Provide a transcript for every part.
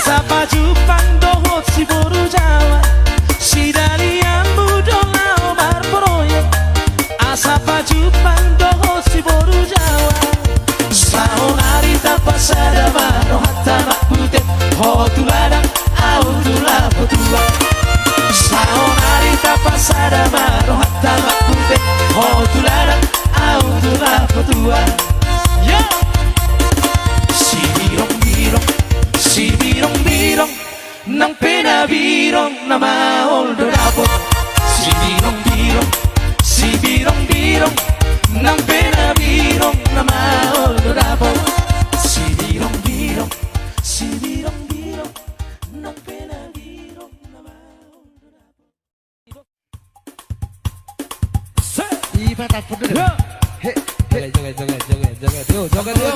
Asa pajupang dohot si boru Jawa, si dari ambu dola omar proyek. Asa pajupang dohot si boru Jawa, saonari tapasada mano hatta makpute hotulada autula potua. Saonari tapasada mano hatta makpute hotulada autula potua. Yo, si birong birong nang pena birong na mahol dorapo. Si birong birong nang pena birong na mahol dorapo. Si birong birong nang pena birong na mahol dorapo. Ibarat bener. Joget yuk.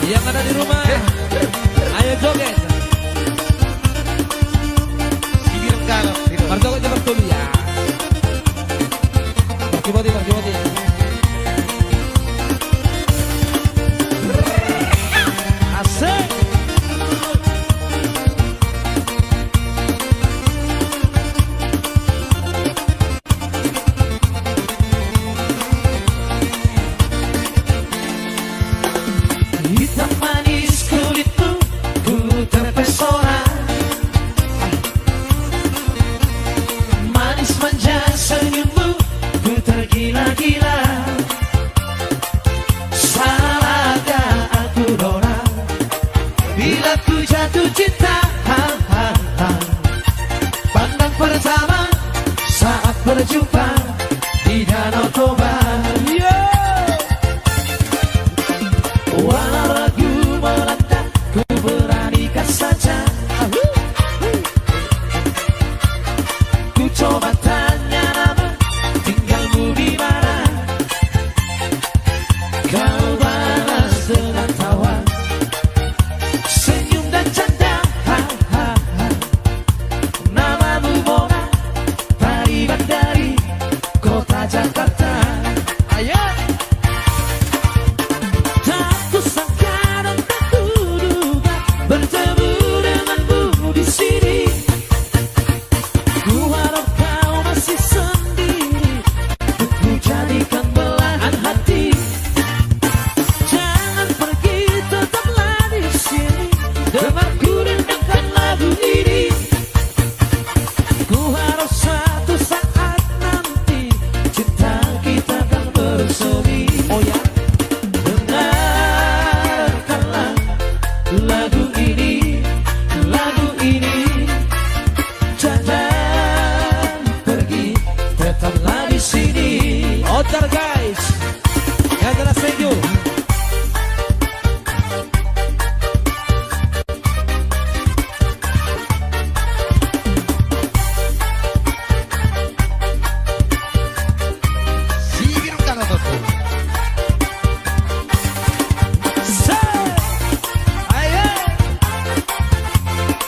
Yang ada di rumah, ayo joget. Berjoget cepat dulu ya. Berjibati. Asik. Hitam manis kulitmu, ku terpesona. Manis manja senyummu, ku tergila-gila. Salahkah aku Nora, bila ku jatuh cinta? Pandang pertama saat berjumpa di Danau Toba. Walau ragu melanda, ku beranikan saja. Ku coba tanya nama, tinggalmu di mana? Kau balas dengan tawa, senyum dan canda. Namamu Mona, Pariban dari kota Jakarta. Ayo. Tak kusangka dan tak kuduga bertemu denganmu di sini. Ku harap kau masih sendiri, ku jadikan belahan hati. Jangan pergi, tetaplah di sini, dengarku dengarkan lagu ini. Ku harap suatu saat nanti cinta kita akan bersemi. Oh ya, dengarkanlah lagu ini. Jangan pergi, tetaplah di sini. Otar guys, yang telah setuju. Ayo.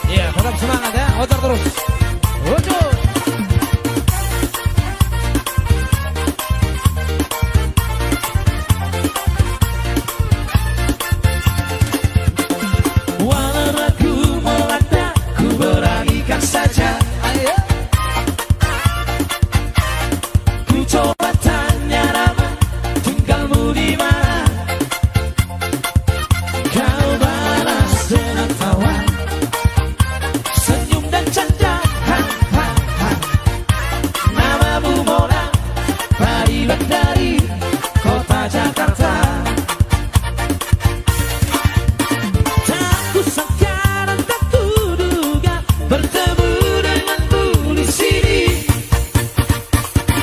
Iya, tetap semangat ya, otar terus. Ojo. Walau ragu melanda, ku beranikan saja. Ayo. Ku coba tanya nama, tinggalmu di mana? Kau balas dengan tawa, senyum dan canda. Namamu Mona, Pariban dari kota Jakarta. Tak kusangka dan tak kuduga bertemu denganmu di sini.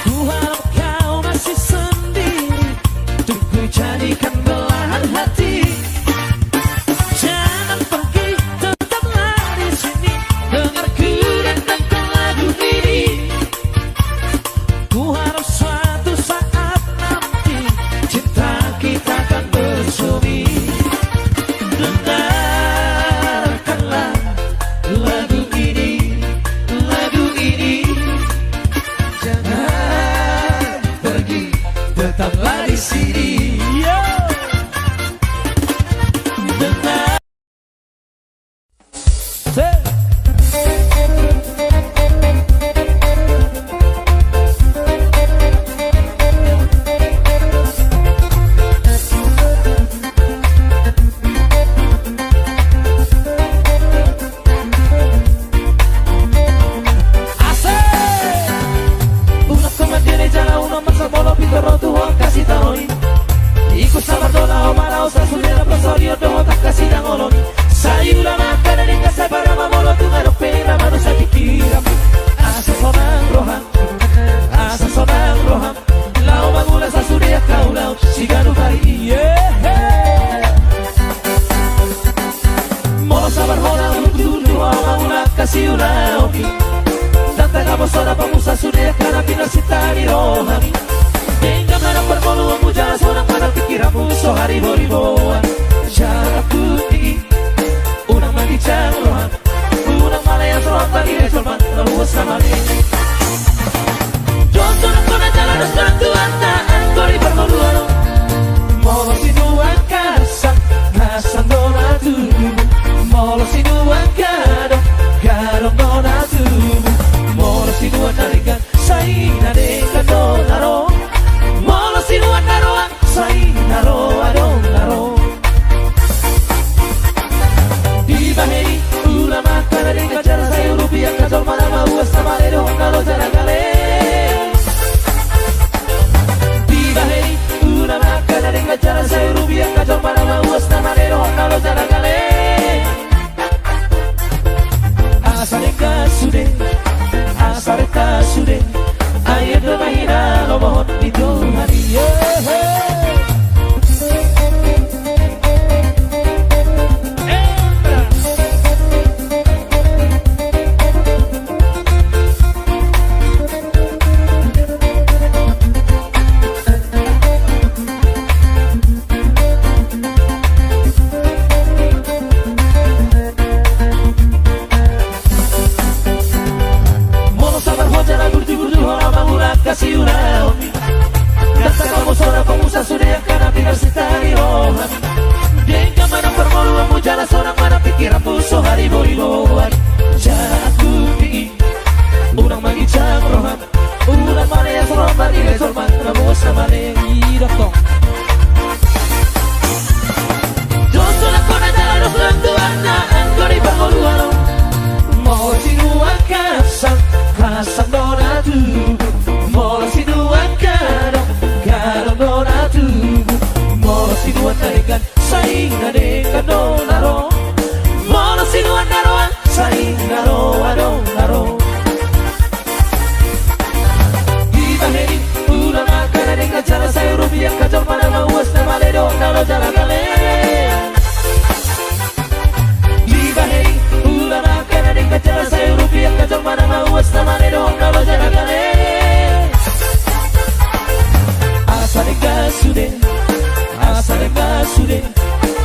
Ku harap kau masih sendiri, untuk ku jadikan belahan hati. Jangan pergi, tetaplah di sini, dengarku dengarkan lagu ini. Ku harap suatu saat nanti cinta kita akan bersemi. Dengarkanlah lagu ini. Tanta kamu seorang pengusaha sudah karena pindah di rohani. Hingga mana perpuluhanmu jalan seorang pada pikiranmu sehari boriboan. Jaraku tinggi, unang magicang rohan, unang malaya seorang pagi desorman, lalu sama ini. Jodoh nak kona jalan seorang tuan taan kori perpuluhan. Molo sinuan kasak, kasak dona tubuh. Molo sinuan gadong, gadong dona tubuh. Molo sinuan narikan, saina dekan dona ro. Molo sinuan naroan, saina ro adong naro. Di baheri, ulama kana dekan cara saya rupiah kajol mana mau sama ledo nalo jara gale. Di baheri, ulama kana dekan cara saya rupiah kajol mana mau sama ledo nalo jara gale. Asareka sude, asareka sude, ayat mahina lo mohon itu hari. Kasih ulang, kata kamu seorang pengusaha sudah yang karena tidak setari rohani. Dengan mana permoluanmu jalan seorang mana pikiranmu sehari boriboan. Jalanku tinggi, unang magicang rohan, unang mana yang seorang bari desorman, namu sama lengi datang. Jodoh nak kona jalan seorang tuan naan kori permoluan. Mau sinuan kasak, kasak dona tubuh. Molo sinuan gadong, gadong dona tubuh. Molo sinuan narikan, saing nadekan dona ro. Molo sinuan naroan, saing naro adong naro. Di baheri, ulama kana dekan cara saya rupiah kajol mana mau nama ledo nalo jala gale. Di baheri, ulama kana dekan cara saya rupiah kajol mana mau nama ledo nalo jala gale. Asareka sude,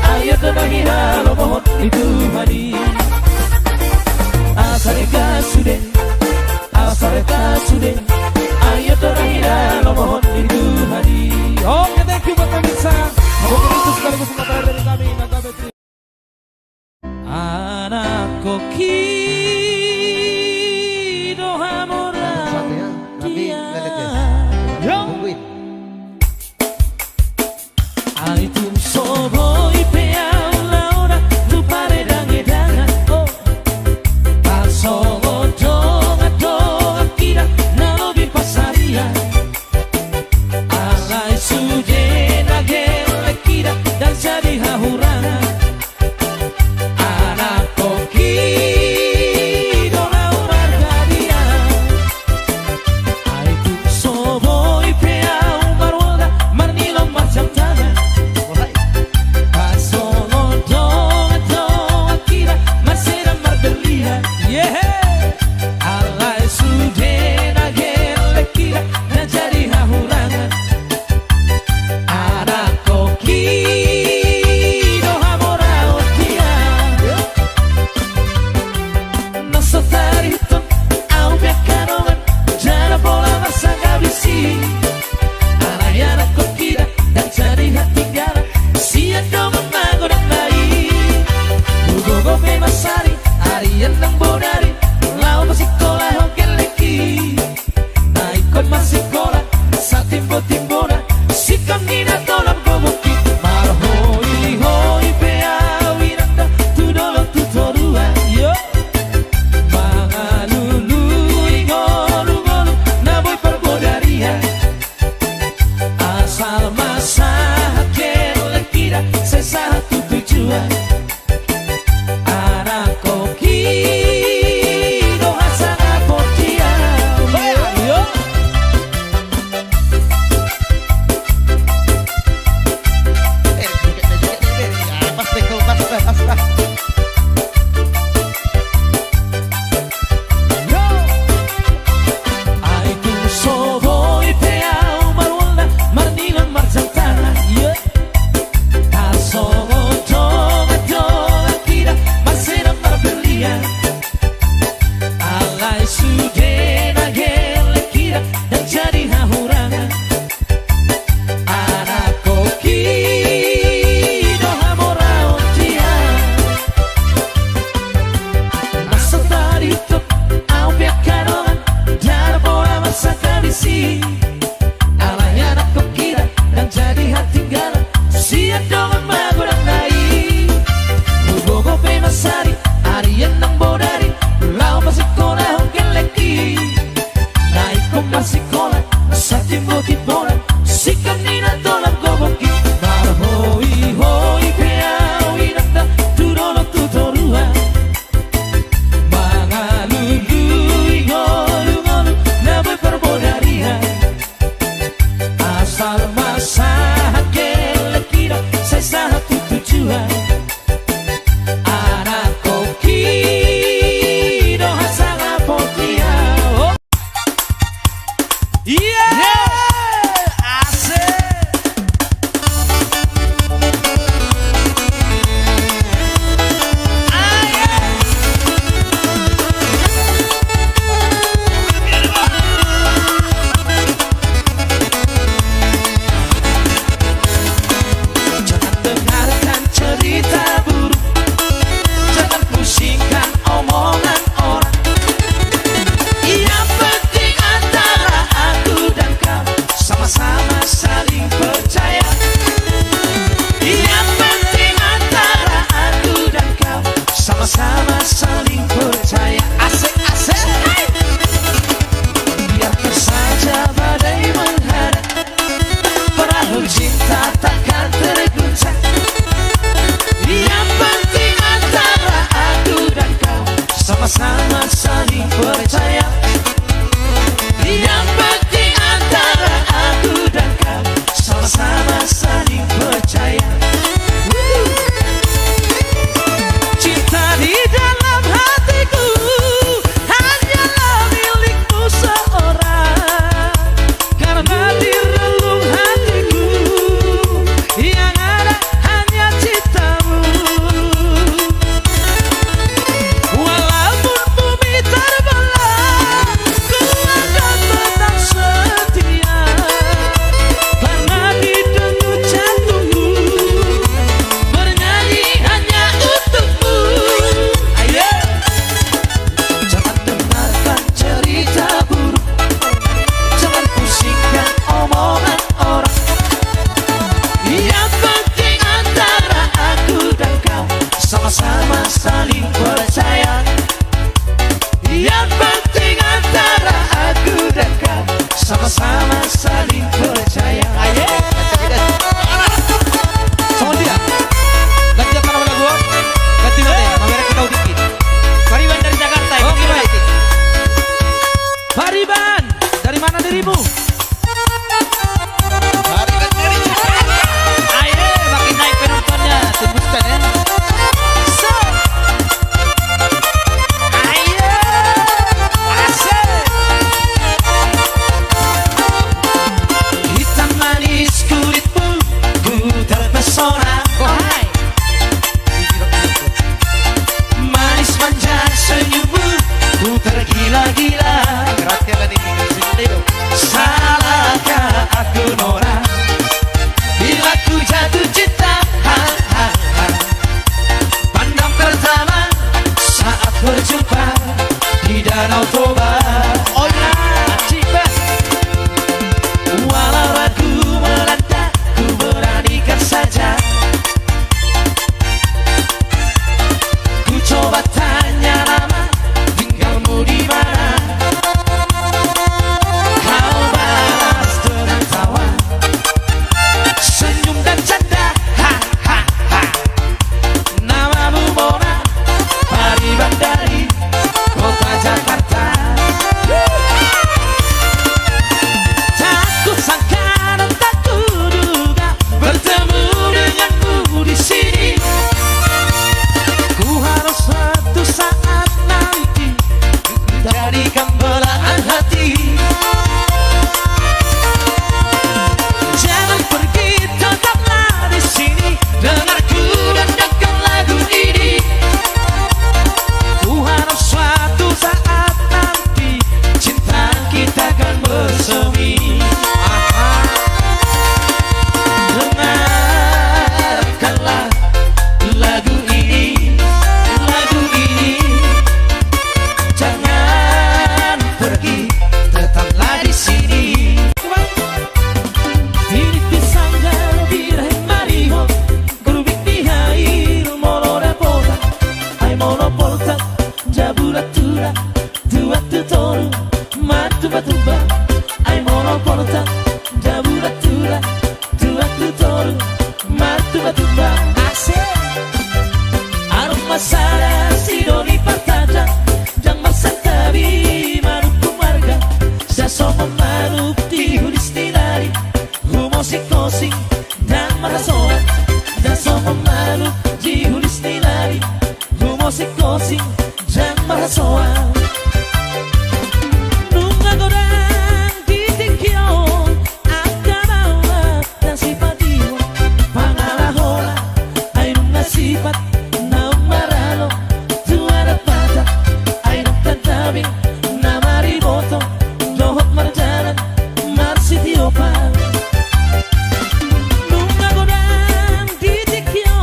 ayat mahina lo mohon itu hari. Asareka sude, ayat mahina lo mohon itu hari. Oke, thank you buat pemirsa. Mungkin itu sekaligus pengantar dari kami. Anak koki doha murah dia. Aitum soboi peau laura tu paredang edangan oh pasogo donga donga kira nalo bi pasaria alai suje nagele kira dan jadi hahurana anak koki dona urarga dia aitum soboi peau marwalda marnilo macam tanah. dunia. Alai sudena gele kira dan jadi hahurangan. Anak koki doha morao dia. Masa tadi tuk au biakaroan dar bola masa kabisi. Alai anak kokira dan jadi hati galan. Siap dongan magurang nai. Ugogo pemasari Arian nang bodari. Lau masikola hongken leki. Naik ko masikola sa timbo-timbolan. Sikan nina tolang goboki. Marhoi hoi peau inanda turono tutorua. Mangalului ngolu-ngolu nabe perbodaria. Asal masa hakele kira saya satu tujuan. Anak koki doha sangat potia. Oh. Yeah, asik. Jangan dengarkan cerita buruk, jangan pusingkan omongan orang. Yang penting antara aku dan kau sama-sama saling percaya. Yang penting antara aku dan kau sama-sama saling percaya. Asik-asik. Biarkan saja badai menghadang, perahu cinta takkan terguncang. Yang penting antara aku dan kau sama-sama saling percaya. Yang penting antara aku dan kau sama-sama saling percaya. Cinta di dalam hatiku hanyalah milikmu seorang. Karena di relung hatiku yang ada hanya cintamu. Walaupun bumi terbelah, ku akan tetap setia. Karena di denyut jantungku bernyanyi hanya untukmu. Ayo, jangan dengarkan cerita buruk, jangan pusingkan omongan orang. Yang penting antara aku dan kau sama-sama saling percaya. Yang penting antara aku dan kau sama-sama saling percaya. Ayo, Sound dia. Ganti apa nama lagu? Ganti mana ya? Kamera kita dikit. Pariban dari Jakarta. Oke baik. Pariban, dari mana dirimu? Ayo, makin naik penontonnya. Tembuskan ya. So, ayo, asik. Hitam manis kulitmu, ku terpesona. Manis manja senyummu, ku tergila-gila. Salahkah aku norak bila ku jatuh cinta? Pandang pertama saat berjumpa di Danau Toba. Oh ya, Cibas. Walau ragu melanda, ku beranikan saja. Ku coba tanya nama, tinggalmu di mana? Kau balas dengan tawa, senyum dan canda. Ha ha ha. Namamu Mona, Pariban dari kota Jakarta. tura tua tutoru matuba tuba ai mono porta dabura tura tua tutoru matuba tuba asik arung masara sidoni partaja jang masakabi manuku marga sa somo manuk tihulis tinari humosik kosing dan marasoan dan somo manuk tihulis tinari humosik kosing dan marasoan nunga gorang titikyo akarawa dan sipatiyo pangalahola ay nunga sipat na maralo tuara pata ay nagtatabi na mariboto dohot marjalan marsitiopan nunga gorang titikyo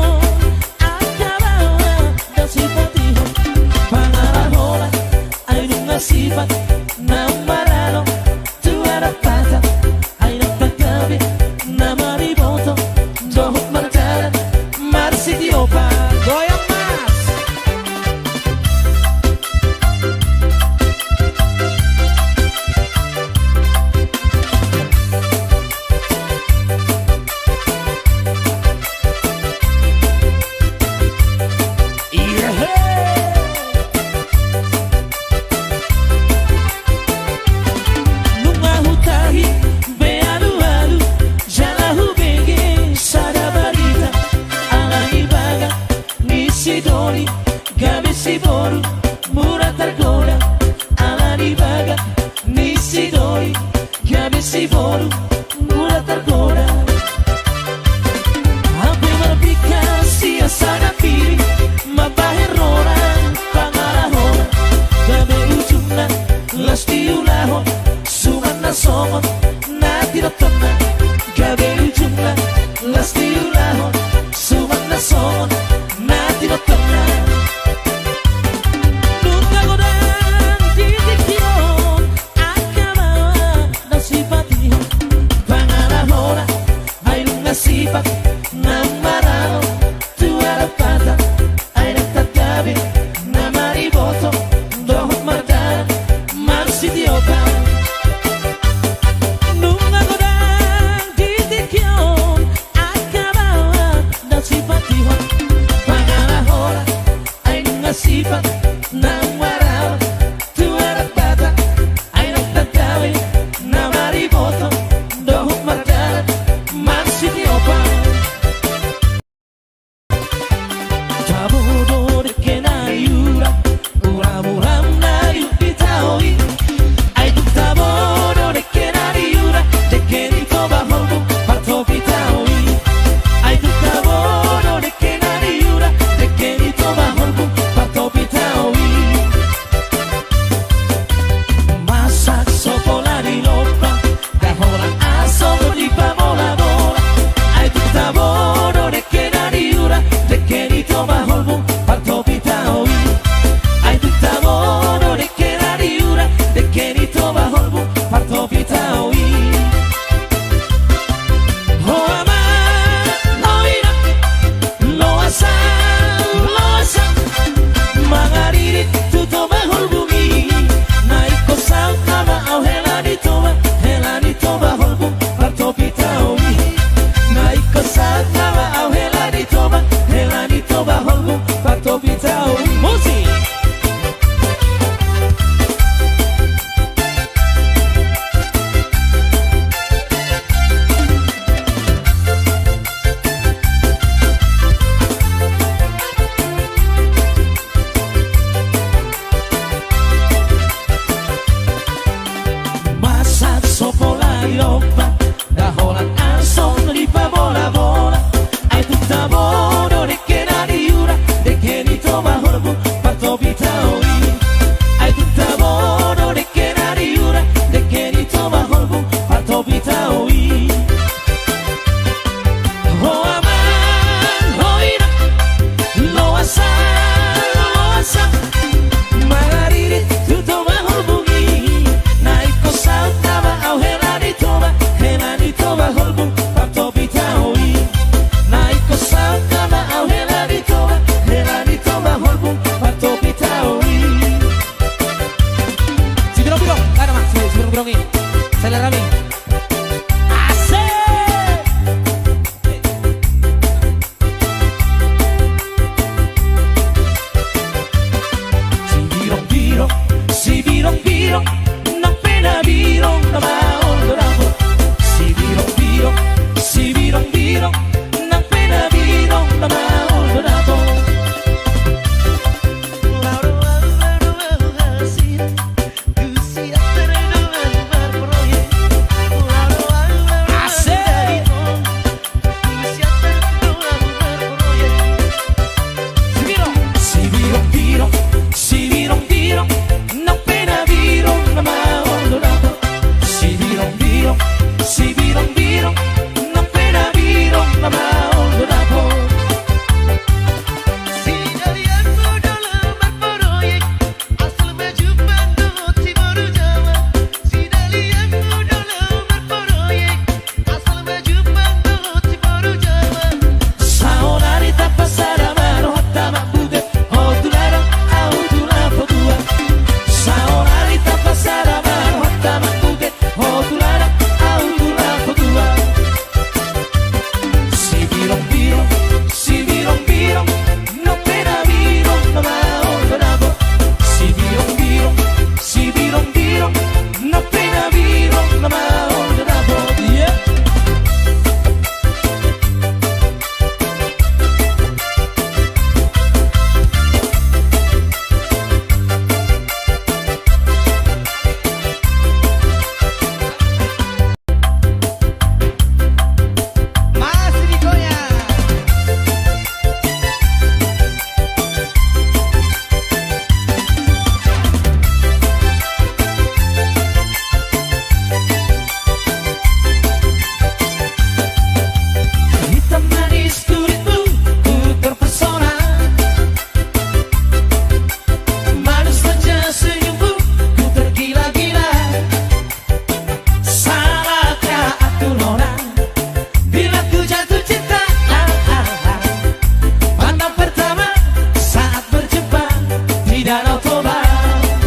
akarawa dan sipatiyo pangalahola ay nunga sipat na maralo tuara pata ay nagtatabi na mariboto dohot marjalan marsitiopan goyang mas iya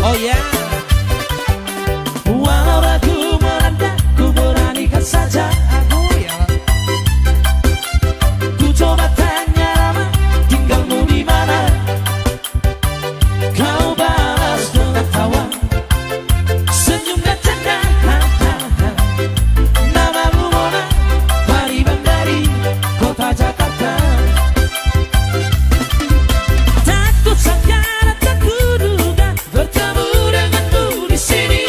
Oh ya. Walau ragu melanda, ku beranikan saja. Aku ya. Ku coba tanya lama, tinggalmu di mana? Kau balas dengan tawa, senyum dan canda. Namamu Mona, Mariban dari kota Jakarta. Takut sangka dan tak kuduga bertemu denganmu di sini.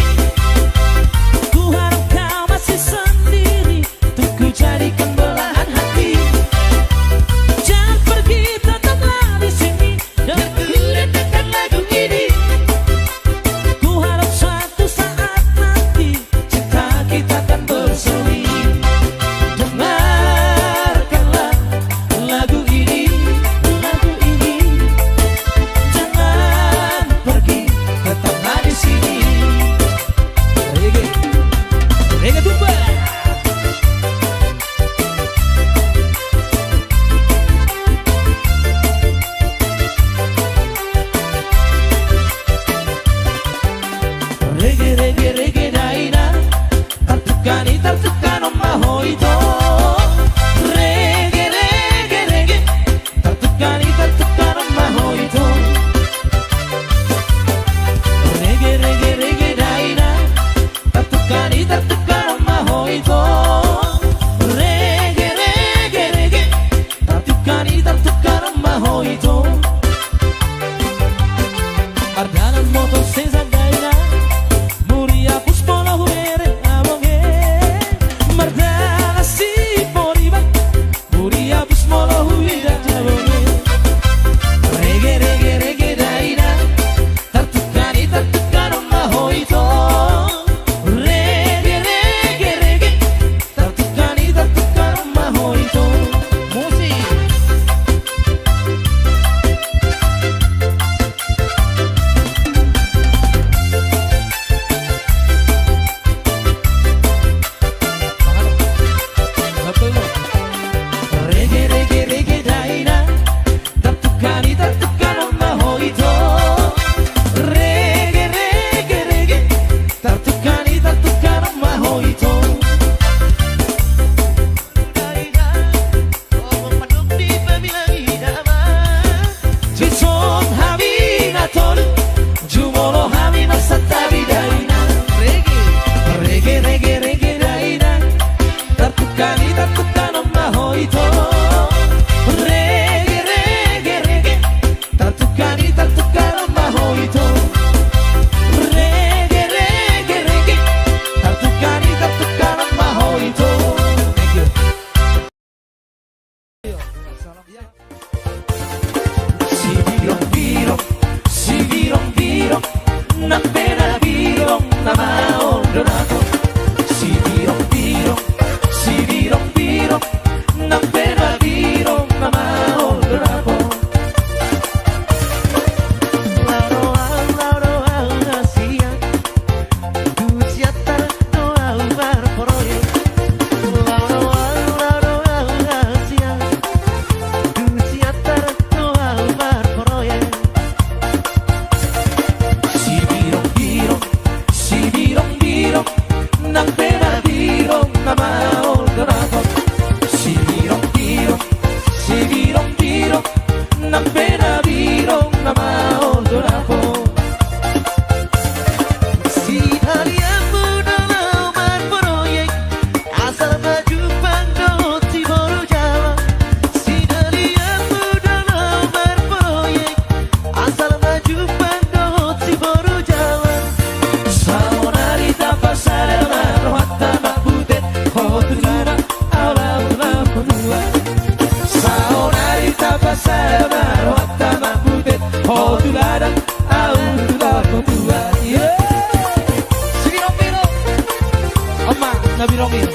Ku harap kau masih sendiri, untuk ku jadikan belahan hati. Jangan pergi, tetaplah di sini, dan ku dengarkan lagu ini. Ku harap suatu saat nanti cinta kita akan bersemi. Dengarkanlah lagu ini, lagu ini. Jangan pergi, tetaplah di sini. Reggae. Reggae tumba. Reggae, reggae, reggae daina, tartukani, tartukan mahoito. Reggae, reggae, reggae, tartukani, tartukan mahoito. Reggae, reggae, reggae daina, tartukani, tartukan mahoito. Reggae, reggae, reggae, tartukani, tartukan mahoito. Ardanan moto senza daina, Muria puspolo huere abonge. Mardana si poriba, Muria puspolo huira abonge. Reggae, reggae, reggae daina, tartukani, tartukano mahoito. Reggae, reggae, reggae, tartukani, tartukano mahoito. Musik. Betul loh. Reggae, reggae, reggae daina, tartukani, tartukano mahoito. Reggae, reggae, reggae, tartukani, tartukano mahoito. Daina, oh padung di pamilang hidama. Jison habina tolu, jumolo habina satabi daina. Reggae. Reggae, reggae, reggae daina, tartukani, tartukano mahoito. Reggae, reggae, reggae, tartukani, tartukano mahoito. Reggae, reggae, reggae, tartukani, tartukano mahoito. Thank you. Si birong birong, si birong birong, na pena birong na maondo. Si birong birong, si birong birong, na pena birong na maondo. Lauro Asia, tu siatar no alvar por hoy. Lauro Asia, tu siatar no alvar por hoy. Si birong birong, si birong birong, nang pena birong na maondo. Si birong birong, si birong birong, nang pena birong na maondo. Si harianmu dalam proyek, asal maju pandot si baru jalan. Si harianmu dalam proyek, asal maju pandot si baru jalan. Saonari tapas ada marwata mabudet, hotuna alam lampunua. Saonari tapas ada marwata mabudet, hotuna alam lampunua. Yeah. Sige, Robin. Oma, nabirongin.